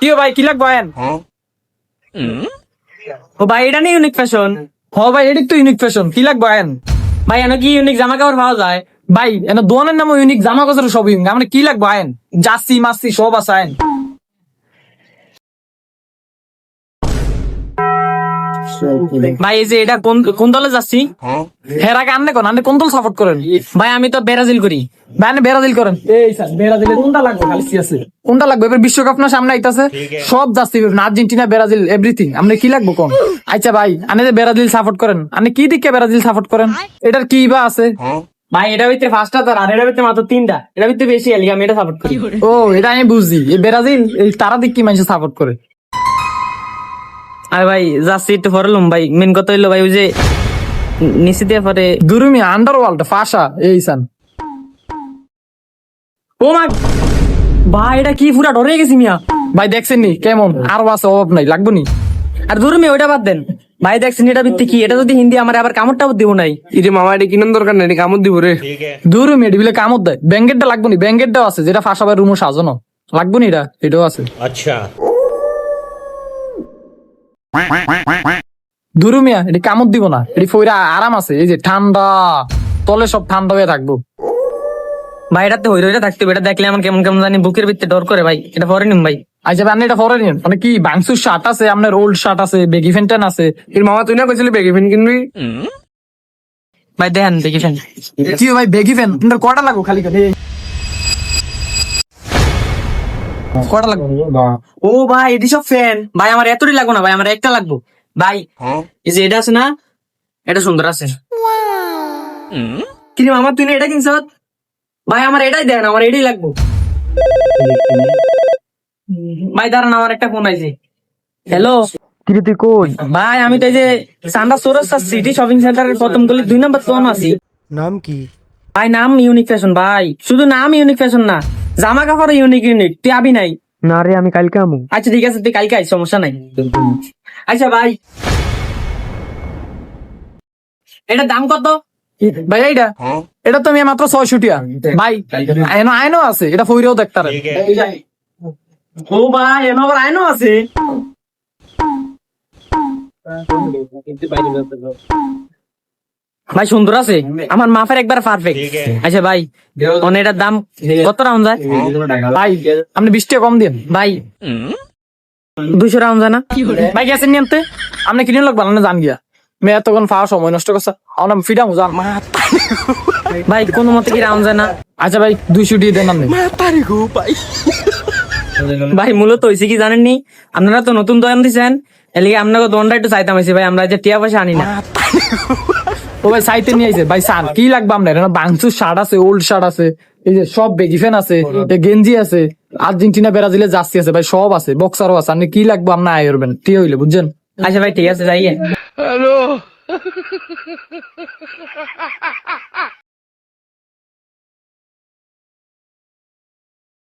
কি ভাই কি লাগবে ও ভাই এটা নেই ইউনিক ফ্যাশন ভাই এটা তো ইউনিক ফ্যাশন কি লাগবে ভাই এনে কি ইউনিক জামা কাপড় পাওয়া যায় ভাই এনে দোকানের নাম ইউনিক জামা কাপড় সব ইউনিক আমরা কি লাগবে জার্সি মাসি সব আছে ভাই এই যে এটা কোন দলে যাচ্ছি হেরাকে আনলে কোন দল সাপোর্ট করেন ভাই আমি তো ব্রাজিল করি ভাই আপনি ব্রাজিল করেন এই স্যার ব্রাজিলের কোনটা লাগবে খালি আছে কোনটা লাগবে এবার বিশ্বকাপ না সামনে আইতাছে সব যাচ্ছি আর্জেন্টিনা ব্রাজিল এভরিথিং আপনি কি লাগবে কোন আচ্ছা ভাই আপনি যে ব্রাজিল সাপোর্ট করেন আপনি কি দিকে ব্রাজিল সাপোর্ট করেন এটার কি বা আছে ভাই এটা ভিতরে পাঁচটা তার আর এটা ভিতরে মাত্র তিনটা এটা ভিতরে বেশি এলি আমি এটা সাপোর্ট করি ও এটা আমি বুঝছি এই ব্রাজিল এই তারা দিক কি মানুষ সাপোর্ট করে আর ভাই যাচ্ছি একটু পরে ভাই মেন কথা হইলো ভাই ওই যে নিচে দিয়ে পরে দুরুমি আন্ডারওয়ার্ল্ড ফাঁসা এই সান ও মা ভাই এটা কি পুরা ডরে গেছি মিয়া ভাই দেখছেন নি কেমন আর আছে অভাব নাই লাগবো নি আর দুরুমি ওইটা বাদ দেন ভাই দেখছেন এটা ভিত্তি কি এটা যদি হিন্দি আমার আবার কামড় টামড় দিব নাই ইরে মামা এটা কিনার দরকার নাই কামড় দিব রে দুরুমি এটা বিলে কামড় দেয় ব্যাঙ্গেটটা লাগবো নি ব্যাঙ্গেটটাও আছে যেটা ফাঁসা ভাই রুমও সাজানো লাগবো নি এটাও আছে আচ্ছা দুরুমিয়া এটি কামড় দিব না এটি ফইরা আরাম আছে এই যে ঠান্ডা তলে সব ঠান্ডা হয়ে থাকবো ভাই এটাতে হইরা থাকতে এটা দেখলে আমার কেমন কেমন জানি বুকের ভিতরে ডর করে ভাই এটা পরে নিন ভাই আচ্ছা আপনি এটা পরে নিন মানে কি বাংসুর শার্ট আছে আপনার ওল্ড শার্ট আছে বেগি ফ্যান্টান আছে এর মামা তুই না কইছিলি বেগি ফ্যান কিনবি ভাই দেখেন বেগি ফ্যান কি ভাই বেগি ফ্যান আপনার কটা লাগবে খালি করে কটা লাগবে ও ভাই এটি সব ফ্যান ভাই আমার এতটাই লাগবে না ভাই আমার একটা লাগবে ভাই এই যে এটা আছে না এটা সুন্দর আছে কিন্তু আমার তুই না এটা কিনছ ভাই আমার এটাই দেন আমার এটাই লাগবে ভাই দাঁড়ান আমার একটা ফোন আইছে হ্যালো কিরে তুই কই ভাই আমি তো এই যে সান্ডা সোরস সিটি শপিং সেন্টারের প্রথম গলি 2 নম্বর দোকান আছি নাম কি ভাই নাম ইউনিক ফ্যাশন ভাই শুধু নাম ইউনিক ফ্যাশন না জামা কাপড় ইউনিক ইউনিক তুই আবি নাই না রে আমি কালকে আমু আচ্ছা ঠিক আছে তুই কালকে আইস সমস্যা নাই আচ্ছা ভাই এটা দাম কত ভাই এইটা এটা তো আমি মাত্র 600 টাকা ভাই আইনো আছে এটা ফইরেও দেখতারে ও ভাই এনো আবার আইনো আছে ভাই সুন্দর আছে আমার মাফের একবার পারফেক্ট আচ্ছা ভাই এটার দাম কত রাউন্ড যায় ভাই আপনি 20 টাকা কম দিন ভাই 200 রাউন্ড যায় না ভাই গেছেন নিয়মতে আপনি কিনে লোক ভালো না জান গিয়া মেয়ে তখন পাওয়া সময় নষ্ট করছে আমার ফিডাম জান ভাই কোনো মতে কি রাউন্ড যায় না আচ্ছা ভাই 200 দিয়ে দেন আপনি ভাই মূলত হয়েছে কি জানেননি আপনারা তো নতুন দোকান দিচ্ছেন এলিগে আপনাকে দোকানটা একটু চাইতাম হয়েছে ভাই আমরা যে টিয়া পয়সা আনি না ও ভাই সাইতে নিয়ে আইছে ভাই সার কি লাগবে আপনার বাংসুর শার্ট আছে ওল্ড শার্ট আছে এই যে সব বেগি ফ্যান আছে গেঞ্জি আছে আর্জেন্টিনা ব্রাজিলের জার্সি আছে ভাই সব আছে বক্সারও আছে আপনি কি লাগবে আপনার আয় করবেন ঠিক হইলে বুঝছেন আচ্ছা ভাই ঠিক আছে যাইয়ে হ্যালো